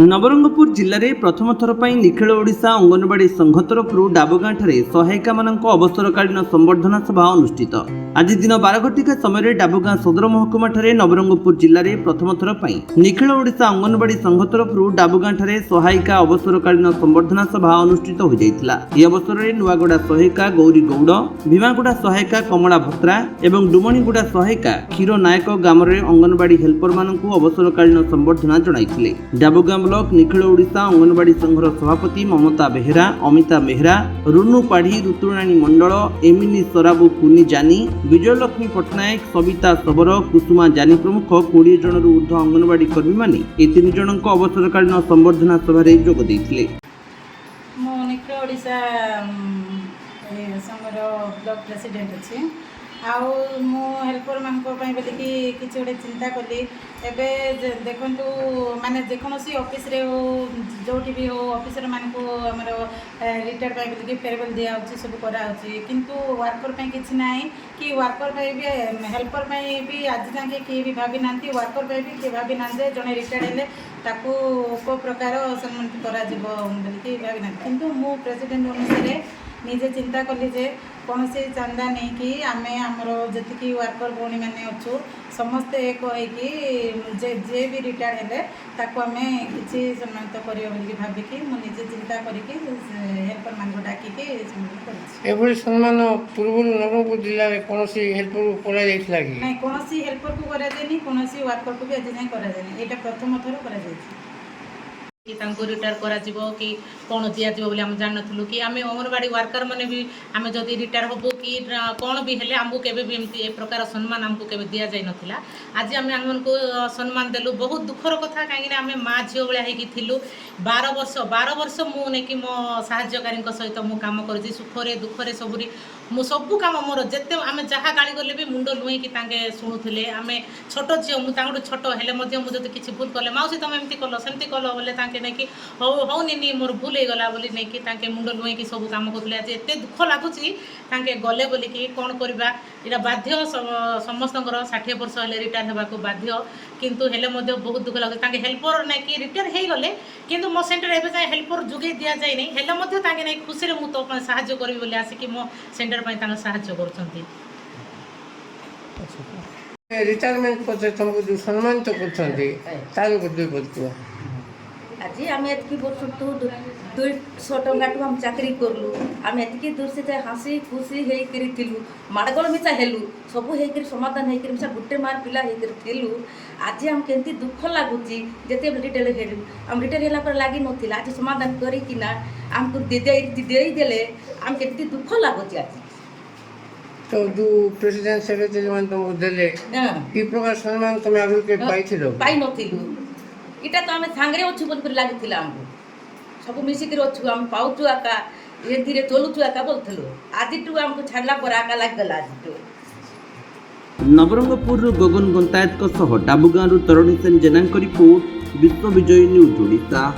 नवरंगपुर जिले में प्रथम थर पर निखिल ओडिशा अंगनवाड़ी संघ तरफ डाबगाँठे सहायिका मान अवसरकालीन संबर्धना सभा अनुष्ठित। आज दिन 12 घटिका समय डाबगाँ सदर महकुमा नवरंगपुर जिले में प्रथम थर पर निखिल ओडिशा अंगनवाड़ी संघ तरफ डाबगाँठे सहायिका अवसरकालीन संबर्धना सभा अनुष्ठित हो जाइतिला। यह अवसर में नुआगुड़ा सहायिका गौरी गौड़, भीमागुड़ा सहायिका कमला भत्रा एवं डुमणीगुड़ा सहायिका क्षीर नायक ग्राम अंगनवाड़ी हेल्पर मान अवसरकालीन संबर्धना जणाइथिले। डाबगाँ ब्लॉक निखिल ओडिशा अंगनवाड़ी संघर सभापति ममता बेहेरा, अमिता मेहरा, रुनु पाढ़ी, ऋतुराणी मंडल, एमिनी सराबू कुनी जानी, विजयलक्ष्मी पट्टनायक, सविता सबर, कुसुमा जानी प्रमुख 20 जन ऊर्ध्व अंगनवाड़ी कर्मी माने ए 3 जन अवसरकालीन संबर्धना सभा जोग देइथिले। निखिल ओडिशा संघर ब्लॉक प्रेसिडेंट अच्छी आउ मु हेल्पर मान बोलिकी किसी गोटे चिंता कली। एबे देखंतु माने जेकोसी ऑफिस रे हो जो भी हो ऑफिसर मान को आमर रिटायर्ड पाई बोलिकी फेयरवेल दिया होची सब करा होची, किंतु वर्कर पाई किछि नाही कि वर्कर पाई भी हेल्पर पाई भी आज जाके कि भी भाबी नांती, वर्कर पाई भी कि भाबी नांते जने रिटायर्ड हेले ताकू को प्रकार सम्मानित करा जिवो बोलिकी भाबी नांती। किंतु मु प्रेसिडेंट अनुसार निजे चिंता कली जे कौन से चांदा नहीं कि आमे आमर जी वर्कर भौणी मैंने अच्छु समस्ते एक जे भी रिटायर्ड हेले ताको आमे किसी सम्मानित करियो बोली भाबिकी मु निजे चिंता करिकी हेल्पर मान को डाकिकी सम्मानित करछि। एभली सम्मान पूर्व नवरंगपुर जिले में कौन सी हेल्पर को करा जाइछला कि नहीं? कौन सी हेल्पर को करा जायनी, कौन सी वर्कर को भी आज जाय करा जायनी। एटा प्रथम थर करा जायछि कि तांको रिटायर करा जिवो कि कौन दिया जिवो बोली हम जान नथुलु कि आमे अंगनवाड़ी वर्कर माने भी आमे जदि रिटायर होबो कि कौन भी हेले हमको केबे भी एमती ए प्रकार सम्मान हमको केबे दिया जाय नथिला। आज आमे आनमन को सम्मान देलु। बहुत दुखर कथा काहे आमे माँ झियो बळिया हेकी थिलु। 12 वर्ष मु ने कि मो सहाय्यकारी सहित मु काम करछि, सुखरे दुखरे सबुरी मु सबु काम मोर जेते आमे जहा गाड़ी गले भी मुंड लुई कि तांके सुनुथिले। आमे छोटो झियो मु तांगडु छोटो हेले मध्ये मु जदि किछि भूल करले माउसी तमे एमती करलो सेमती करलो बोले तांके नै कि हो नी मोर भूल हो गला बोली नहीं कि तांके मुंड लुई कि सब काम करले। आज एते दुख लागुची तांके गले बोली कि कोन करबा इरा बाध्य समस्तंकर 60 वर्ष हेले रिटायर हेबा को बाध्य, किंतु हेले मध्ये बहुत दुख लागुची तांके हेल्पर नै कि रिटायर हे गले किंतु मो सेंटर एबे जाय हेल्पर जुगे दिया जाय नै हेले मध्ये तांके नै खुशी रे मु तो सहाय्य करबी बोली आसी कि मो सेंटर पय तांके सहाय्य करछंती। रिटायरमेंट पछे तुमको जो सम्मानित करछंती तार बदल बोलतो आज आम एति वर्ष तो 200 टंका टू हम चाकरी करलु। आम एति दूर से हसी खुशी होलु माड़गोल मिसा हेलु सबू हो समाधान होकर मिसा गोटे मार पिला होलु। आज आम केमती दुख लगुच जिते रिटेल हेलु आम रिटेल है लगी नाला आज समाधान करना आमको देदेले आम केमती दुख लगुच। आज तो जो प्रेसिडेंट सेक्रेटरी मान तुमको देले की प्रकार सम्मान तुम आगु के पाई नथिलु इटा तो आम सांगे अच्छु बोल लगी आमको सब मिसिक अच्छु आम पाचु आका ये धीरे चलुचु आका बोलु आज आमको छाड़ला पर आका लगला। आज नवरंगपुर गगन गंतायत डाबुगाँ तरुणी सेन जेना रिपोर्ट विश्व विजय न्यूज ओडिशा।